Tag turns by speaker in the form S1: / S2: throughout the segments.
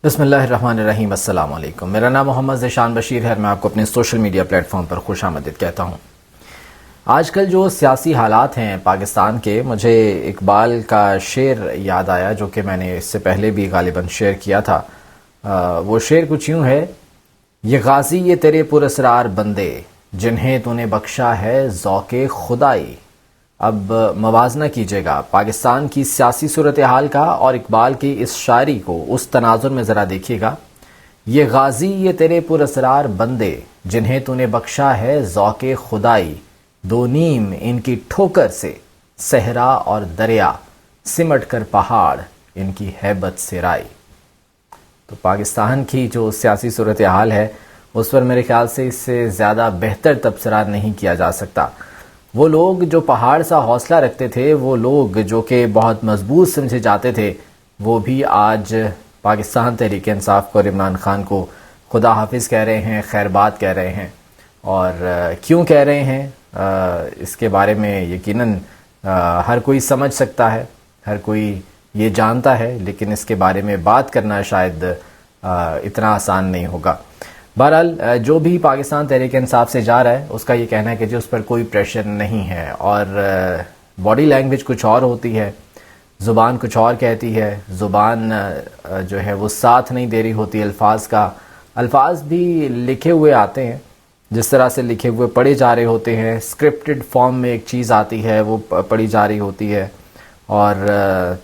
S1: بسم اللہ الرحمن الرحیم۔ السلام علیکم۔ میرا نام محمد ذیشان بشیر ہے، میں آپ کو اپنے سوشل میڈیا پلیٹ فارم پر خوش آمدید کہتا ہوں۔ آج کل جو سیاسی حالات ہیں پاکستان کے، مجھے اقبال کا شعر یاد آیا جو کہ میں نے اس سے پہلے بھی غالباً شیئر کیا تھا۔ وہ شعر کچھ یوں ہے: یہ غازی یہ تیرے پراسرار بندے، جنہیں تو نے بخشا ہے ذوق خدائی۔ اب موازنہ کیجئے گا پاکستان کی سیاسی صورتحال کا اور اقبال کی اس شاعری کو، اس تناظر میں ذرا دیکھیے گا۔ یہ غازی یہ تیرے پراسرار بندے، جنہیں تو نے بخشا ہے ذوق خدائی۔ دو نیم ان کی ٹھوکر سے صحرا اور دریا، سمٹ کر پہاڑ ان کی ہیبت سے رائی۔ تو پاکستان کی جو سیاسی صورتحال ہے اس پر میرے خیال سے اس سے زیادہ بہتر تبصرہ نہیں کیا جا سکتا۔ وہ لوگ جو پہاڑ سا حوصلہ رکھتے تھے، وہ لوگ جو کہ بہت مضبوط سمجھے جاتے تھے، وہ بھی آج پاکستان تحریک انصاف کو اور عمران خان کو خدا حافظ کہہ رہے ہیں، خیر بات کہہ رہے ہیں۔ اور کیوں کہہ رہے ہیں اس کے بارے میں یقیناً ہر کوئی سمجھ سکتا ہے، ہر کوئی یہ جانتا ہے، لیکن اس کے بارے میں بات کرنا شاید اتنا آسان نہیں ہوگا۔ بہرحال جو بھی پاکستان تحریک انصاف سے جا رہا ہے اس کا یہ کہنا ہے کہ جی اس پر کوئی پریشر نہیں ہے، اور باڈی لینگویج کچھ اور ہوتی ہے، زبان کچھ اور کہتی ہے، زبان جو ہے وہ ساتھ نہیں دے رہی ہوتی الفاظ کا۔ الفاظ بھی لکھے ہوئے آتے ہیں، جس طرح سے لکھے ہوئے پڑھے جا رہے ہوتے ہیں، اسکرپٹڈ فارم میں ایک چیز آتی ہے وہ پڑھی جا رہی ہوتی ہے، اور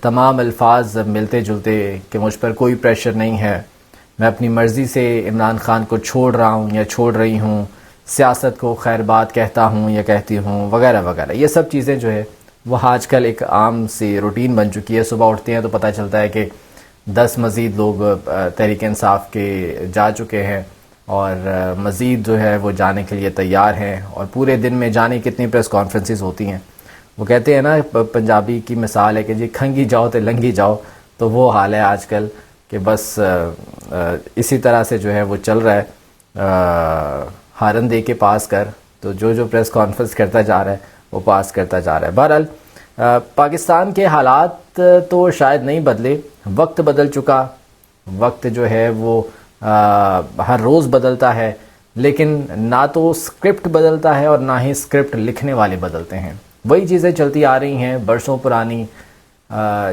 S1: تمام الفاظ ملتے جلتے کہ مجھ پر کوئی پریشر نہیں ہے، میں اپنی مرضی سے عمران خان کو چھوڑ رہا ہوں یا چھوڑ رہی ہوں، سیاست کو خیر بات کہتا ہوں یا کہتی ہوں، وغیرہ وغیرہ۔ یہ سب چیزیں جو ہے وہ آج کل ایک عام سی روٹین بن چکی ہے۔ صبح اٹھتے ہیں تو پتہ چلتا ہے کہ 10 مزید لوگ تحریک انصاف کے جا چکے ہیں، اور مزید جو ہے وہ جانے کے لیے تیار ہیں، اور پورے دن میں جانے کتنی پریس کانفرنسز ہوتی ہیں۔ وہ کہتے ہیں نا، پنجابی کی مثال ہے کہ جی کھنگی جاؤ تو لنگی جاؤ، تو وہ حال ہے آج کل کہ بس اسی طرح سے جو ہے وہ چل رہا ہے، ہارن دے کے پاس کر، تو جو پریس کانفرنس کرتا جا رہا ہے وہ پاس کرتا جا رہا ہے۔ بہرحال پاکستان کے حالات تو شاید نہیں بدلے، وقت بدل چکا، وقت جو ہے وہ ہر روز بدلتا ہے، لیکن نہ تو اسکرپٹ بدلتا ہے اور نہ ہی اسکرپٹ لکھنے والے بدلتے ہیں۔ وہی چیزیں چلتی آ رہی ہیں برسوں پرانی،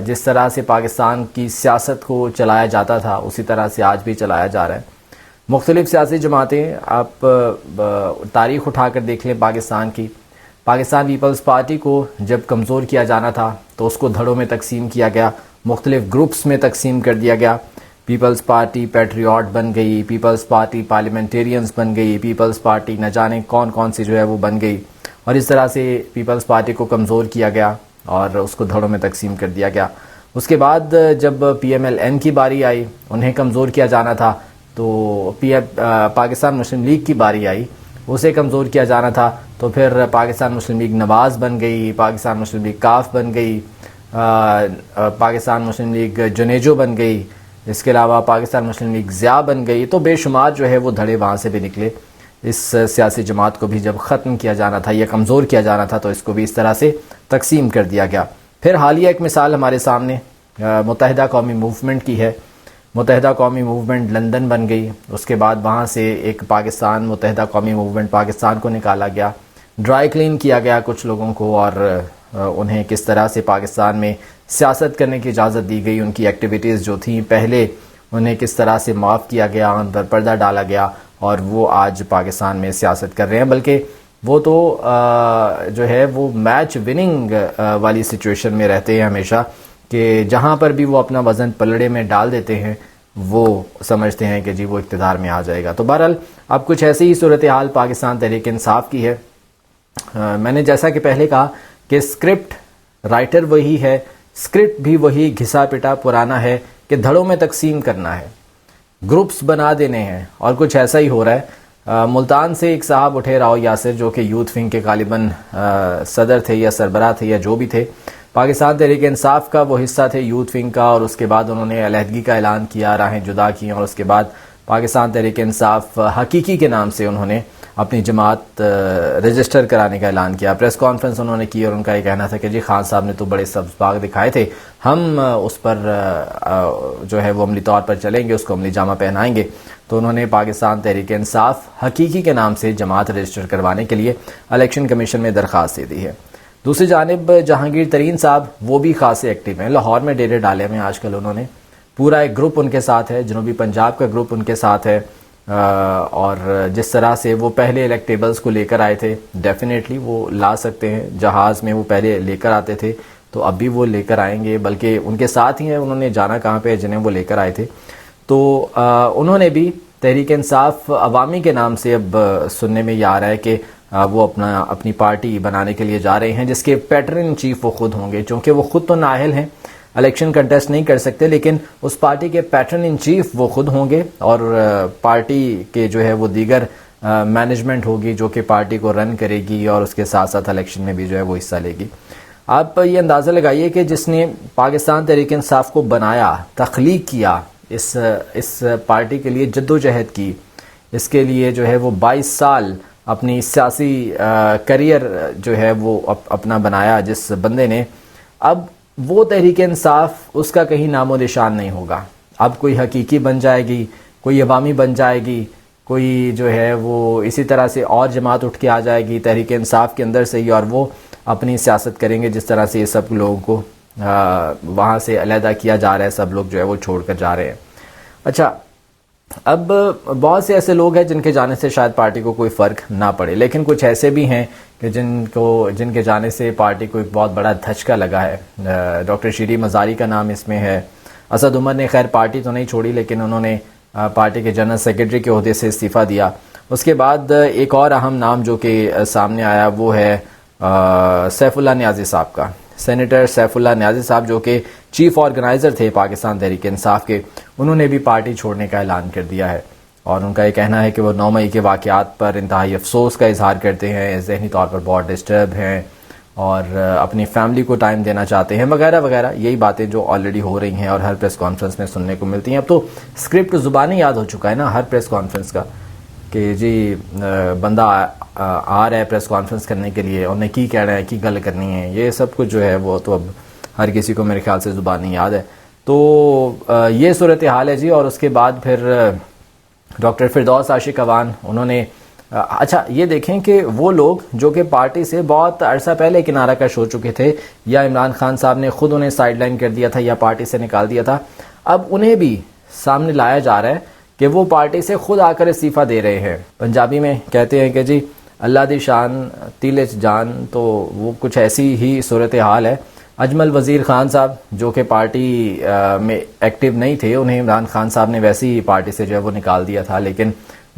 S1: جس طرح سے پاکستان کی سیاست کو چلایا جاتا تھا اسی طرح سے آج بھی چلایا جا رہا ہے۔ مختلف سیاسی جماعتیں، آپ تاریخ اٹھا کر دیکھ لیں پاکستان کی، پاکستان پیپلز پارٹی کو جب کمزور کیا جانا تھا تو اس کو دھڑوں میں تقسیم کیا گیا، مختلف گروپس میں تقسیم کر دیا گیا۔ پیپلز پارٹی پیٹریوٹ بن گئی، پیپلز پارٹی پارلیمنٹیرینز بن گئی، پیپلز پارٹی نہ جانے کون سی جو ہے وہ بن گئی، اور اس طرح سے پیپلز پارٹی کو کمزور کیا گیا اور اس کو دھڑوں میں تقسیم کر دیا گیا۔ اس کے بعد جب پی ایم ایل این کی باری آئی، انہیں کمزور کیا جانا تھا، تو پاکستان مسلم لیگ کی باری آئی، اسے کمزور کیا جانا تھا، تو پھر پاکستان مسلم لیگ نواز بن گئی، پاکستان مسلم لیگ کاف بن گئی، پاکستان مسلم لیگ جنیجو بن گئی، اس کے علاوہ پاکستان مسلم لیگ ضیاء بن گئی۔ تو بے شمار جو ہے وہ دھڑے وہاں سے بھی نکلے۔ اس سیاسی جماعت کو بھی جب ختم کیا جانا تھا یا کمزور کیا جانا تھا تو اس کو بھی اس طرح سے تقسیم کر دیا گیا۔ پھر حالیہ ایک مثال ہمارے سامنے متحدہ قومی موومنٹ کی ہے۔ متحدہ قومی موومنٹ لندن بن گئی، اس کے بعد وہاں سے ایک پاکستان متحدہ قومی موومنٹ پاکستان کو نکالا گیا، ڈرائی کلین کیا گیا کچھ لوگوں کو، اور انہیں کس طرح سے پاکستان میں سیاست کرنے کی اجازت دی گئی، ان کی ایکٹیویٹیز جو تھیں پہلے انہیں کس طرح سے معاف کیا گیا، ان پر پردہ ڈالا گیا، اور وہ آج پاکستان میں سیاست کر رہے ہیں۔ بلکہ وہ تو جو ہے وہ میچ وننگ والی سچویشن میں رہتے ہیں ہمیشہ، کہ جہاں پر بھی وہ اپنا وزن پلڑے میں ڈال دیتے ہیں وہ سمجھتے ہیں کہ جی وہ اقتدار میں آ جائے گا۔ تو بہرحال اب کچھ ایسی ہی صورتحال پاکستان تحریک انصاف کی ہے۔ میں نے جیسا کہ پہلے کہا کہ اسکرپٹ رائٹر وہی ہے، اسکرپٹ بھی وہی گھسا پٹا پرانا ہے کہ دھڑوں میں تقسیم کرنا ہے، گروپس بنا دینے ہیں، اور کچھ ایسا ہی ہو رہا ہے۔ ملتان سے ایک صاحب اٹھے، راؤ یاسر، جو کہ یوتھ ونگ کے غالباً صدر تھے یا سربراہ تھے یا جو بھی تھے، پاکستان تحریک انصاف کا وہ حصہ تھے یوتھ ونگ کا، اور اس کے بعد انہوں نے علیحدگی کا اعلان کیا، راہیں جدا کی، اور اس کے بعد پاکستان تحریک انصاف حقیقی کے نام سے انہوں نے اپنی جماعت رجسٹر کرانے کا اعلان کیا. پریس کانفرنس انہوں نے کی اور ان کا یہ کہنا تھا کہ جی خان صاحب نے تو بڑے سبز باغ دکھائے تھے, ہم اس پر جو ہے وہ عملی طور پر چلیں گے, اس کو عملی جامہ پہنائیں گے. تو انہوں نے پاکستان تحریک انصاف حقیقی کے نام سے جماعت رجسٹر کروانے کے لیے الیکشن کمیشن میں درخواست دے دی ہے. دوسری جانب جہانگیر ترین صاحب وہ بھی خاصے ایکٹیو ہیں, لاہور میں ڈیرے ڈالے ہیں آج کل انہوں نے, پورا ایک گروپ ان کے ساتھ ہے, جنوبی پنجاب کا گروپ ان کے ساتھ ہے. اور جس طرح سے وہ پہلے الیکٹیبلز کو لے کر آئے تھے, ڈیفینیٹلی وہ لا سکتے ہیں, جہاز میں وہ پہلے لے کر آتے تھے تو اب بھی وہ لے کر آئیں گے, بلکہ ان کے ساتھ ہی ہیں, انہوں نے جانا کہاں پہ جنہیں وہ لے کر آئے تھے. تو انہوں نے بھی تحریک انصاف عوامی کے نام سے اب سننے میں یہ آ رہا ہے کہ وہ اپنی پارٹی بنانے کے لیے جا رہے ہیں, جس کے پیٹرن ان چیف وہ خود ہوں گے. چونکہ وہ خود تو نااہل ہیں, الیکشن کنٹیسٹ نہیں کر سکتے, لیکن اس پارٹی کے پیٹرن ان چیف وہ خود ہوں گے, اور پارٹی کے جو ہے وہ دیگر مینجمنٹ ہوگی جو کہ پارٹی کو رن کرے گی اور اس کے ساتھ ساتھ الیکشن میں بھی جو ہے وہ حصہ لے گی. آپ یہ اندازہ لگائیے کہ جس نے پاکستان تحریک انصاف کو بنایا, تخلیق کیا, اس پارٹی کے لیے جدوجہد کی, اس کے لیے جو ہے وہ 22 سال اپنی سیاسی کریئر جو ہے وہ اپنا بنایا جس بندے نے, اب وہ تحریک انصاف اس کا کہیں نام و نشان نہیں ہوگا. اب کوئی حقیقی بن جائے گی, کوئی عوامی بن جائے گی, کوئی جو ہے وہ اسی طرح سے اور جماعت اٹھ کے آ جائے گی تحریک انصاف کے اندر سے ہی, اور وہ اپنی سیاست کریں گے جس طرح سے یہ سب لوگوں کو وہاں سے علیحدہ کیا جا رہا ہے, سب لوگ جو ہے وہ چھوڑ کر جا رہے ہیں. اچھا, اب بہت سے ایسے لوگ ہیں جن کے جانے سے شاید پارٹی کو کوئی فرق نہ پڑے, لیکن کچھ ایسے بھی ہیں کہ جن کے جانے سے پارٹی کو ایک بہت بڑا دھچکا لگا ہے. ڈاکٹر شیری مزاری کا نام اس میں ہے. اسد عمر نے خیر پارٹی تو نہیں چھوڑی, لیکن انہوں نے پارٹی کے جنرل سیکرٹری کے عہدے سے استعفیٰ دیا. اس کے بعد ایک اور اہم نام جو کہ سامنے آیا وہ ہے سیف اللہ نیازی صاحب کا. سینیٹر سیف اللہ نیازی صاحب جو کہ چیف آرگنائزر تھے پاکستان تحریک انصاف کے, انہوں نے بھی پارٹی چھوڑنے کا اعلان کر دیا ہے. اور ان کا یہ کہنا ہے کہ وہ 9 مئی کے واقعات پر انتہائی افسوس کا اظہار کرتے ہیں, ذہنی طور پر بہت ڈسٹرب ہیں اور اپنی فیملی کو ٹائم دینا چاہتے ہیں وغیرہ وغیرہ. یہی باتیں جو آلریڈی ہو رہی ہیں اور ہر پریس کانفرنس میں سننے کو ملتی ہیں. اب تو اسکرپٹ زبانی یاد ہو چکا ہے نا ہر پریس کانفرنس کا, کہ جی بندہ آ رہا ہے پریس کانفرنس کرنے کے لیے, انہیں کی کہنا ہے, کی گل کرنی ہے, یہ سب کچھ جو ہے وہ تو اب ہر کسی کو میرے خیال سے زبانی یاد ہے. تو یہ صورتحال ہے جی. اور اس کے بعد پھر ڈاکٹر فردوس عاشق اوان, انہوں نے اچھا یہ دیکھیں کہ وہ لوگ جو کہ پارٹی سے بہت عرصہ پہلے کنارہ کش ہو چکے تھے, یا عمران خان صاحب نے خود انہیں سائڈ لائن کر دیا تھا یا پارٹی سے نکال دیا تھا, اب انہیں بھی سامنے لایا جا رہا ہے کہ وہ پارٹی سے خود آ کر استعفیٰ دے رہے ہیں. پنجابی میں کہتے ہیں کہ جی اللہ دی شان تیلے جان, تو وہ کچھ ایسی ہی صورتحال ہے. اجمل وزیر خان صاحب جو کہ پارٹی میں ایکٹیو نہیں تھے, انہیں عمران خان صاحب نے ویسی ہی پارٹی سے جو ہے وہ نکال دیا تھا, لیکن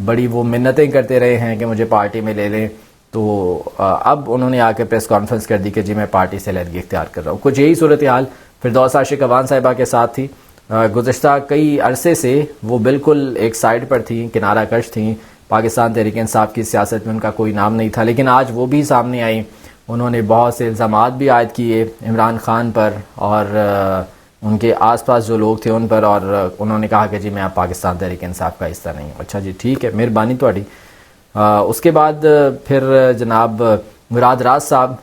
S1: بڑی وہ منتیں کرتے رہے ہیں کہ مجھے پارٹی میں لے لیں. تو اب انہوں نے آ کے پریس کانفرنس کر دی کہ جی میں پارٹی سے علیحدگی اختیار کر رہا ہوں. کچھ یہی صورتحال فردوس عاشق اوان صاحبہ کے ساتھ تھی. گزشتہ کئی عرصے سے وہ بالکل ایک سائڈ پر تھیں, کنارہ کش تھیں, پاکستان تحریک انصاف کی سیاست میں ان کا کوئی نام نہیں تھا, لیکن آج وہ بھی سامنے آئیں. انہوں نے بہت سے الزامات بھی عائد کیے عمران خان پر اور ان کے آس پاس جو لوگ تھے ان پر, اور انہوں نے کہا کہ جی میں اب پاکستان تحریک انصاف کا حصہ نہیں ہوں. اچھا جی ٹھیک ہے, مہربانی تہاڈی. اس کے بعد پھر جناب مراد راز صاحب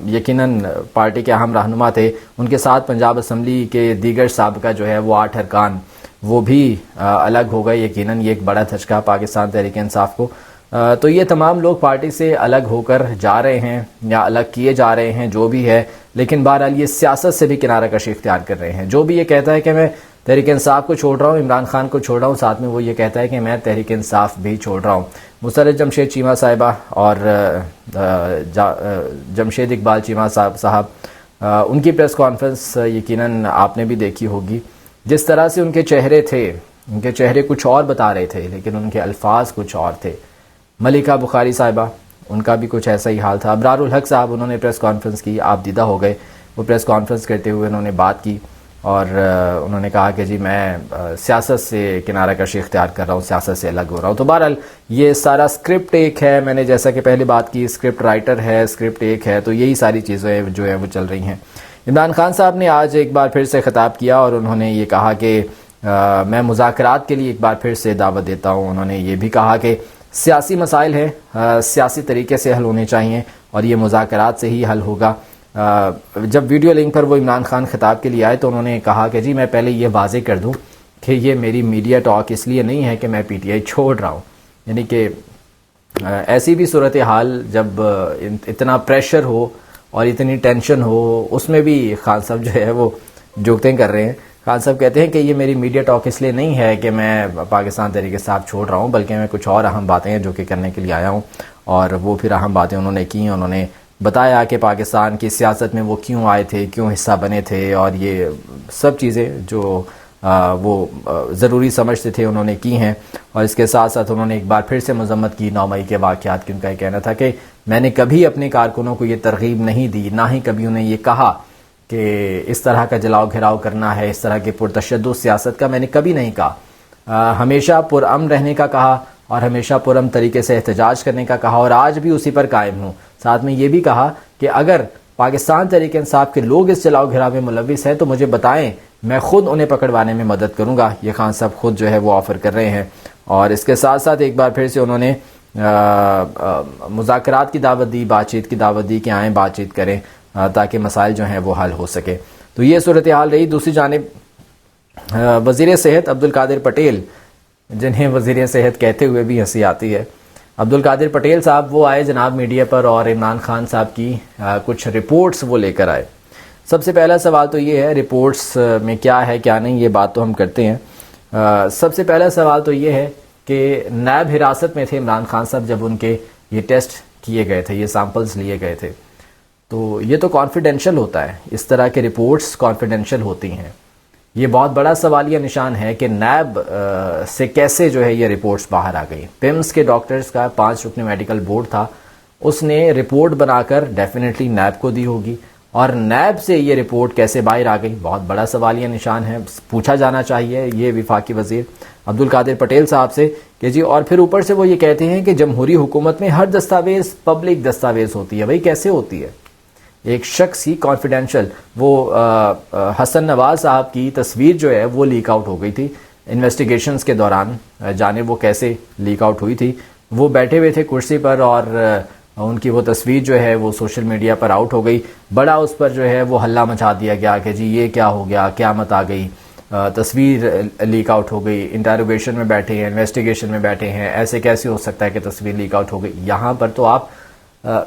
S1: یقیناً پارٹی کے اہم رہنما تھے, ان کے ساتھ پنجاب اسمبلی کے دیگر سابقہ جو ہے وہ 8 ارکان وہ بھی الگ ہو گئے. یقیناً یہ ایک بڑا دھچکا پاکستان تحریک انصاف کو. تو یہ تمام لوگ پارٹی سے الگ ہو کر جا رہے ہیں یا الگ کیے جا رہے ہیں جو بھی ہے, لیکن بہرحال یہ سیاست سے بھی کنارہ کشی اختیار کر رہے ہیں. جو بھی یہ کہتا ہے کہ میں تحریک انصاف کو چھوڑ رہا ہوں, عمران خان کو چھوڑ رہا ہوں, ساتھ میں وہ یہ کہتا ہے کہ میں تحریک انصاف بھی چھوڑ رہا ہوں. مسرت جمشید چیمہ صاحبہ اور جمشید اقبال چیمہ صاحب ان کی پریس کانفرنس یقیناً آپ نے بھی دیکھی ہوگی. جس طرح سے ان کے چہرے تھے, ان کے چہرے کچھ اور بتا رہے تھے لیکن ان کے الفاظ کچھ اور تھے. ملکہ بخاری صاحبہ, ان کا بھی کچھ ایسا ہی حال تھا. ابرار الحق صاحب, انہوں نے پریس کانفرنس کی, آپ دیدہ ہو گئے. وہ پریس کانفرنس کرتے ہوئے انہوں نے بات کی اور انہوں نے کہا کہ جی میں سیاست سے کنارہ کشی اختیار کر رہا ہوں, سیاست سے الگ ہو رہا ہوں. تو بہرحال یہ سارا اسکرپٹ ایک ہے, میں نے جیسا کہ پہلے بات کی اسکرپٹ رائٹر ہے, اسکرپٹ ایک ہے, تو یہی ساری چیزیں جو ہے وہ چل رہی ہیں. عمران خان صاحب نے آج ایک بار پھر سے خطاب کیا اور انہوں نے یہ کہا کہ میں مذاکرات کے لیے ایک بار پھر سے دعوت دیتا ہوں. انہوں نے یہ بھی کہا کہ سیاسی مسائل ہیں، سیاسی طریقے سے حل ہونے چاہیے اور یہ مذاکرات سے ہی حل ہوگا۔ جب ویڈیو لنک پر وہ عمران خان خطاب کے لیے آئے تو انہوں نے کہا کہ جی میں پہلے یہ واضح کر دوں کہ یہ میری میڈیا ٹاک اس لیے نہیں ہے کہ میں پی ٹی آئی چھوڑ رہا ہوں، یعنی کہ ایسی بھی صورتحال جب اتنا پریشر ہو اور اتنی ٹینشن ہو، اس میں بھی خان صاحب جو ہے وہ جوکتیں کر رہے ہیں۔ خان صاحب کہتے ہیں کہ یہ میری میڈیا ٹاک اس لیے نہیں ہے کہ میں پاکستان تحریک انصاف چھوڑ رہا ہوں، بلکہ میں کچھ اور اہم باتیں ہیں جو کہ کرنے کے لیے آیا ہوں، اور وہ پھر اہم باتیں انہوں نے کی۔ انہوں نے بتایا کہ پاکستان کی سیاست میں وہ کیوں آئے تھے، کیوں حصہ بنے تھے، اور یہ سب چیزیں جو وہ ضروری سمجھتے تھے انہوں نے کی ہیں۔ اور اس کے ساتھ ساتھ انہوں نے ایک بار پھر سے مذمت کی 9 مئی کے واقعات کی۔ ان کا یہ کہنا تھا کہ میں نے کبھی اپنے کارکنوں کو یہ ترغیب نہیں دی، نہ ہی کبھی انہیں یہ کہا کہ اس طرح کا جلاؤ گھراؤ کرنا ہے، اس طرح کے پرتشدد سیاست کا میں نے کبھی نہیں کہا۔ ہمیشہ پرامن رہنے کا کہا اور ہمیشہ پرامن طریقے سے احتجاج کرنے کا کہا، اور آج بھی اسی پر قائم ہوں۔ ساتھ میں یہ بھی کہا کہ اگر پاکستان تحریک انصاف کے لوگ اس جلاؤ گھراؤ میں ملوث ہیں تو مجھے بتائیں، میں خود انہیں پکڑوانے میں مدد کروں گا۔ یہ خان صاحب خود جو ہے وہ آفر کر رہے ہیں، اور اس کے ساتھ ساتھ ایک بار پھر سے انہوں نے مذاکرات کی دعوت دی، بات چیت کی دعوت دی کہ آئیں بات چیت کریں تاکہ مسائل جو ہیں وہ حل ہو سکے۔ تو یہ صورتحال رہی۔ دوسری جانب وزیر صحت عبدالقادر پٹیل، جنہیں وزیر صحت کہتے ہوئے بھی ہنسی آتی ہے، عبدالقادر پٹیل صاحب وہ آئے جناب میڈیا پر اور عمران خان صاحب کی کچھ رپورٹس وہ لے کر آئے۔ سب سے پہلا سوال تو یہ ہے رپورٹس میں کیا ہے کیا نہیں، یہ بات تو ہم کرتے ہیں۔ سب سے پہلا سوال تو یہ ہے کہ نیب حراست میں تھے عمران خان صاحب جب ان کے یہ ٹیسٹ کیے گئے تھے، یہ سیمپلز لیے گئے تھے، تو یہ تو کانفیڈینشیل ہوتا ہے، اس طرح کے رپورٹس کانفیڈینشیل ہوتی ہیں۔ یہ بہت بڑا سوالیہ نشان ہے کہ نیب سے کیسے جو ہے یہ رپورٹس باہر آ گئی۔ پیمز کے ڈاکٹرز کا 5 رکنی میڈیکل بورڈ تھا، اس نے رپورٹ بنا کر ڈیفینیٹلی نیب کو دی ہوگی، اور نیب سے یہ رپورٹ کیسے باہر آ گئی، بہت بڑا سوالیہ نشان ہے۔ پوچھا جانا چاہیے یہ وفاقی وزیر عبدالقادر پٹیل صاحب سے کہ جی، اور پھر اوپر سے وہ یہ کہتے ہیں کہ جمہوری حکومت میں ہر دستاویز پبلک دستاویز ہوتی ہے۔ بھائی کیسے ہوتی ہے؟ ایک شخص ہی کانفیڈینشیل، وہ حسن نواز صاحب کی تصویر جو ہے وہ لیک آؤٹ ہو گئی تھی انویسٹیگیشنز کے دوران، جانے وہ کیسے لیک آؤٹ ہوئی تھی۔ وہ بیٹھے ہوئے تھے کرسی پر اور ان کی وہ تصویر جو ہے وہ سوشل میڈیا پر آؤٹ ہو گئی، بڑا اس پر جو ہے وہ ہلہ مچا دیا گیا کہ جی یہ کیا ہو گیا، قیامت آ گئی، تصویر لیک آؤٹ ہو گئی، انٹروگیشن میں بیٹھے ہیں، انویسٹیگیشن میں بیٹھے ہیں، ایسے کیسے ہو سکتا ہے کہ تصویر لیک آؤٹ ہو گئی۔ یہاں پر تو آپ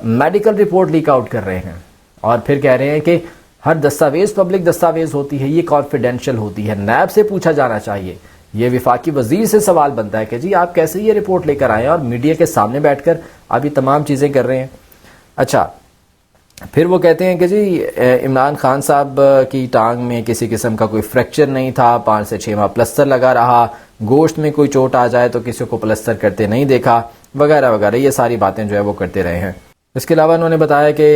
S1: میڈیکل رپورٹ لیک آؤٹ کر رہے ہیں اور پھر کہہ رہے ہیں کہ ہر دستاویز پبلک دستاویز ہوتی ہے، یہ کانفیڈینشیل ہوتی ہے، نیب سے پوچھا جانا چاہیے۔ یہ وفاقی وزیر سے سوال بنتا ہے کہ جی آپ کیسے یہ رپورٹ لے کر آئے اور میڈیا کے سامنے بیٹھ کر آپ یہ تمام چیزیں کر رہے ہیں۔ اچھا، پھر وہ کہتے ہیں کہ جی عمران خان صاحب کی ٹانگ میں کسی قسم کا کوئی فریکچر نہیں تھا، 5 سے 6 ماہ پلستر لگا رہا، گوشت میں کوئی چوٹ آ جائے تو کسی کو پلستر کرتے نہیں دیکھا، وغیرہ وغیرہ، یہ ساری باتیں جو ہے وہ کرتے رہے ہیں۔ اس کے علاوہ انہوں نے بتایا کہ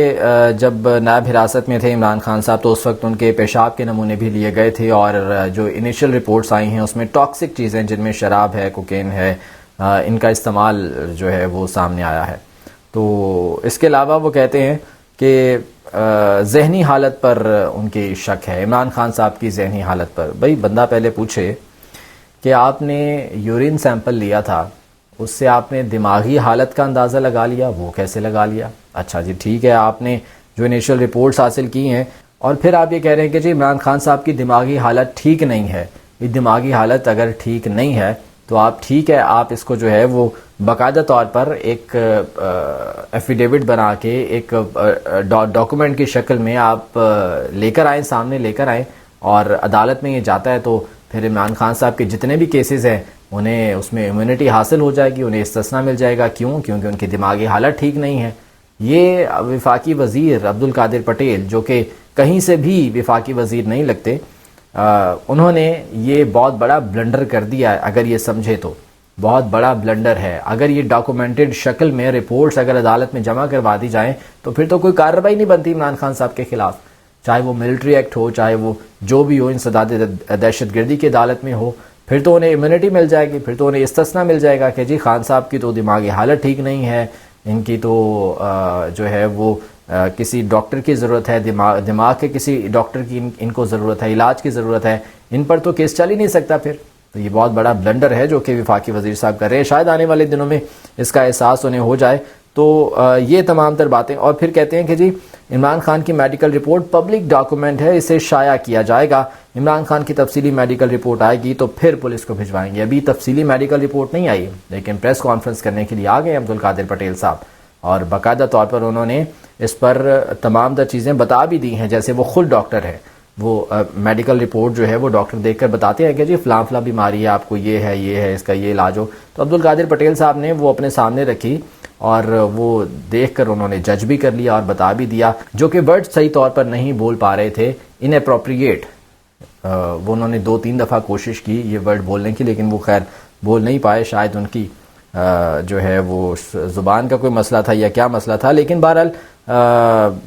S1: جب نیب حراست میں تھے عمران خان صاحب تو اس وقت ان کے پیشاب کے نمونے بھی لیے گئے تھے، اور جو انیشل رپورٹس آئی ہیں اس میں ٹاکسک چیزیں جن میں شراب ہے، کوکین ہے، ان کا استعمال جو ہے وہ سامنے آیا ہے۔ تو اس کے علاوہ وہ کہتے ہیں کہ ذہنی حالت پر ان کی شک ہے، عمران خان صاحب کی ذہنی حالت پر۔ بھائی بندہ پہلے پوچھے کہ آپ نے یورین سیمپل لیا تھا، اس سے آپ نے دماغی حالت کا اندازہ لگا لیا، وہ کیسے لگا لیا؟ اچھا جی ٹھیک ہے، آپ نے جو انیشل رپورٹس حاصل کی ہیں اور پھر آپ یہ کہہ رہے ہیں کہ جی عمران خان صاحب کی دماغی حالت ٹھیک نہیں ہے۔ یہ دماغی حالت اگر ٹھیک نہیں ہے تو آپ ٹھیک ہے، آپ اس کو جو ہے وہ باقاعدہ طور پر ایک ایفیڈیوٹ بنا کے ایک ڈاکومنٹ کی شکل میں آپ لے کر آئیں، سامنے لے کر آئیں، اور عدالت میں یہ جاتا ہے تو پھر عمران خان صاحب کے جتنے بھی کیسز ہیں انہیں اس میں امیونٹی حاصل ہو جائے گی، انہیں استثناء مل جائے گا۔ کیوں؟ کیونکہ ان کی دماغی حالت ٹھیک نہیں ہے۔ یہ وفاقی وزیر عبدالقادر پٹیل، جو کہ کہیں سے بھی وفاقی وزیر نہیں لگتے، انہوں نے یہ بہت بڑا بلنڈر کر دیا ہے۔ اگر یہ سمجھے تو بہت بڑا بلنڈر ہے۔ اگر یہ ڈاکومنٹڈ شکل میں رپورٹس اگر عدالت میں جمع کروا دی جائیں تو پھر تو کوئی کارروائی نہیں بنتی عمران خان صاحب کے خلاف، چاہے وہ ملٹری ایکٹ ہو، چاہے وہ جو بھی ہو، انسداد دہشت گردی کی عدالت میں ہو، پھر تو انہیں امیونٹی مل جائے گی، پھر تو انہیں استثناء مل جائے گا کہ جی خان صاحب کی تو دماغی حالت ٹھیک نہیں ہے، ان کی تو جو ہے وہ کسی ڈاکٹر کی ضرورت ہے، دماغ کے کسی ڈاکٹر کی ان کو ضرورت ہے، علاج کی ضرورت ہے، ان پر تو کیس چل ہی نہیں سکتا پھر۔ تو یہ بہت بڑا بلنڈر ہے جو کہ وفاقی وزیر صاحب کر رہے ہیں. شاید آنے والے دنوں میں اس کا احساس انہیں ہو جائے. تو یہ تمام تر باتیں. اور پھر کہتے ہیں کہ جی عمران خان کی میڈیکل رپورٹ پبلک ڈاکومنٹ ہے, اسے شائع کیا جائے گا. عمران خان کی تفصیلی میڈیکل رپورٹ آئے گی تو پھر پولیس کو بھجوائیں گے. ابھی تفصیلی میڈیکل رپورٹ نہیں آئی لیکن پریس کانفرنس کرنے کے لیے آ گئے عبدالقادر پٹیل صاحب, اور باقاعدہ طور پر انہوں نے اس پر تمام تر چیزیں بتا بھی دی ہیں. جیسے وہ خود ڈاکٹر ہے, وہ میڈیکل رپورٹ جو ہے وہ ڈاکٹر دیکھ کر بتاتے ہیں کہ جی فلاں فلاں بیماری ہے, آپ کو یہ ہے, اس کا یہ علاج ہو. تو عبدالقادر پٹیل صاحب نے وہ اپنے سامنے رکھی اور وہ دیکھ کر انہوں نے جج بھی کر لیا اور بتا بھی دیا. جو کہ ورڈ صحیح طور پر نہیں بول پا رہے تھے, ان اپروپریٹ, وہ انہوں نے 2-3 دفعہ کوشش کی یہ ورڈ بولنے کی لیکن وہ خیر بول نہیں پائے. شاید ان کی جو ہے وہ زبان کا کوئی مسئلہ تھا یا کیا مسئلہ تھا. لیکن بہرحال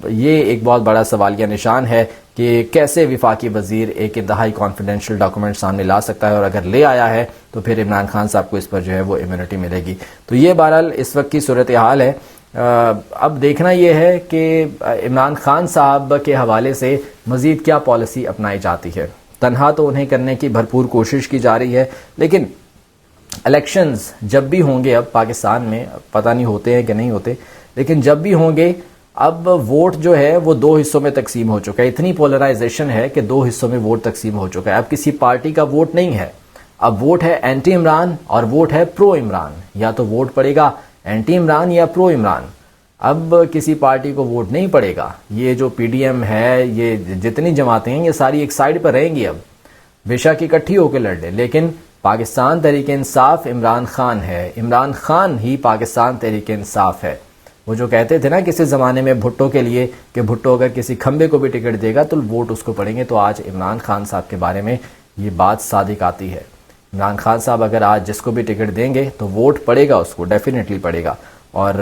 S1: یہ ایک بہت بڑا سوالیہ نشان ہے کہ کیسے وفاقی وزیر ایک انتہائی کانفیڈینشیل ڈاکومنٹ سامنے لا سکتا ہے, اور اگر لے آیا ہے تو پھر عمران خان صاحب کو اس پر جو ہے وہ امیونٹی ملے گی. تو یہ بہرحال اس وقت کی صورتحال ہے. اب دیکھنا یہ ہے کہ عمران خان صاحب کے حوالے سے مزید کیا پالیسی اپنائی جاتی ہے. تنہا تو انہیں کرنے کی بھرپور کوشش کی جا رہی ہے, لیکن الیکشنز جب بھی ہوں گے, اب پاکستان میں پتہ نہیں ہوتے ہیں کہ نہیں ہوتے, لیکن جب بھی ہوں گے اب ووٹ جو ہے وہ 2 حصوں میں تقسیم ہو چکا ہے. اتنی پولرائزیشن ہے کہ 2 حصوں میں ووٹ تقسیم ہو چکا ہے. اب کسی پارٹی کا ووٹ نہیں ہے, اب ووٹ ہے اینٹی عمران اور ووٹ ہے پرو عمران. یا تو ووٹ پڑے گا اینٹی عمران یا پرو عمران. اب کسی پارٹی کو ووٹ نہیں پڑے گا. یہ جو پی ڈی ایم ہے, یہ جتنی جماعتیں ہیں, یہ ساری ایک سائڈ پر رہیں گی. اب بے شک اکٹھی ہو کے لڑ لیں, لیکن پاکستان تحریک انصاف عمران خان ہے, عمران خان ہی پاکستان تحریک انصاف ہے. وہ جو کہتے تھے نا کسی زمانے میں بھٹو کے لیے کہ بھٹو اگر کسی کھمبے کو بھی ٹکٹ دے گا تو ووٹ اس کو پڑیں گے, تو آج عمران خان صاحب کے بارے میں یہ بات صادق آتی ہے. عمران خان صاحب اگر آج جس کو بھی ٹکٹ دیں گے تو ووٹ پڑے گا اس کو, ڈیفینیٹلی پڑے گا. اور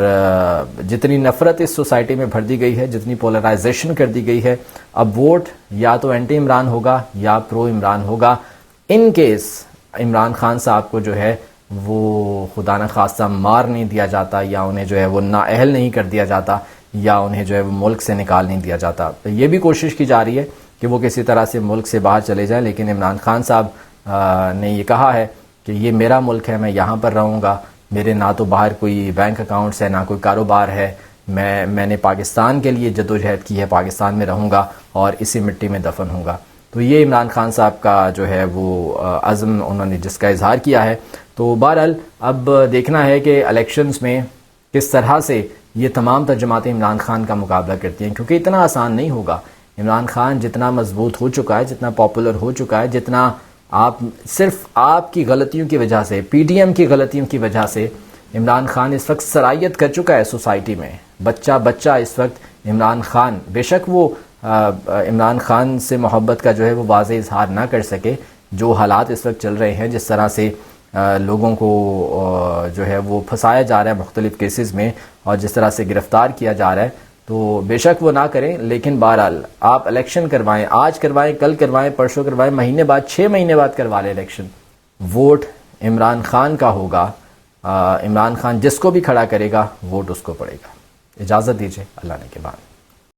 S1: جتنی نفرت اس سوسائٹی میں بھر دی گئی ہے, جتنی پولرائزیشن کر دی گئی ہے, اب ووٹ یا تو اینٹی عمران ہوگا یا پرو عمران ہوگا. ان کیس عمران خان صاحب کو جو ہے وہ خدا نہ خواستہ مار نہیں دیا جاتا, یا انہیں جو ہے وہ نااہل نہیں کر دیا جاتا, یا انہیں جو ہے وہ ملک سے نکال نہیں دیا جاتا. یہ بھی کوشش کی جا رہی ہے کہ وہ کسی طرح سے ملک سے باہر چلے جائیں, لیکن عمران خان صاحب نے یہ کہا ہے کہ یہ میرا ملک ہے, میں یہاں پر رہوں گا. میرے نہ تو باہر کوئی بینک اکاؤنٹس ہے, نہ کوئی کاروبار ہے. میں نے پاکستان کے لیے جدوجہد کی ہے, پاکستان میں رہوں گا اور اسی مٹی میں دفن ہوں گا. تو یہ عمران خان صاحب کا جو ہے وہ عزم انہوں نے جس کا اظہار کیا ہے. تو بہرحال اب دیکھنا ہے کہ الیکشنز میں کس طرح سے یہ تمام جماعتیں عمران خان کا مقابلہ کرتی ہیں, کیونکہ اتنا آسان نہیں ہوگا. عمران خان جتنا مضبوط ہو چکا ہے, جتنا پاپولر ہو چکا ہے, جتنا صرف آپ کی غلطیوں کی وجہ سے, پی ڈی ایم کی غلطیوں کی وجہ سے عمران خان اس وقت سرایت کر چکا ہے سوسائٹی میں. بچہ اس وقت عمران خان, بے شک وہ عمران خان سے محبت کا جو ہے وہ واضح اظہار نہ کر سکے. جو حالات اس وقت چل رہے ہیں, جس طرح سے لوگوں کو جو ہے وہ پھنسایا جا رہا ہے مختلف کیسز میں, اور جس طرح سے گرفتار کیا جا رہا ہے, تو بے شک وہ نہ کریں. لیکن بہرحال آپ الیکشن کروائیں, آج کروائیں, کل کروائیں, پرسوں کروائیں, مہینے بعد, 6 مہینے بعد کروا لیں الیکشن. ووٹ عمران خان کا ہوگا. عمران خان جس کو بھی کھڑا کرے گا ووٹ اس کو پڑے گا. اجازت دیجیے, اللہ نے کے بعد.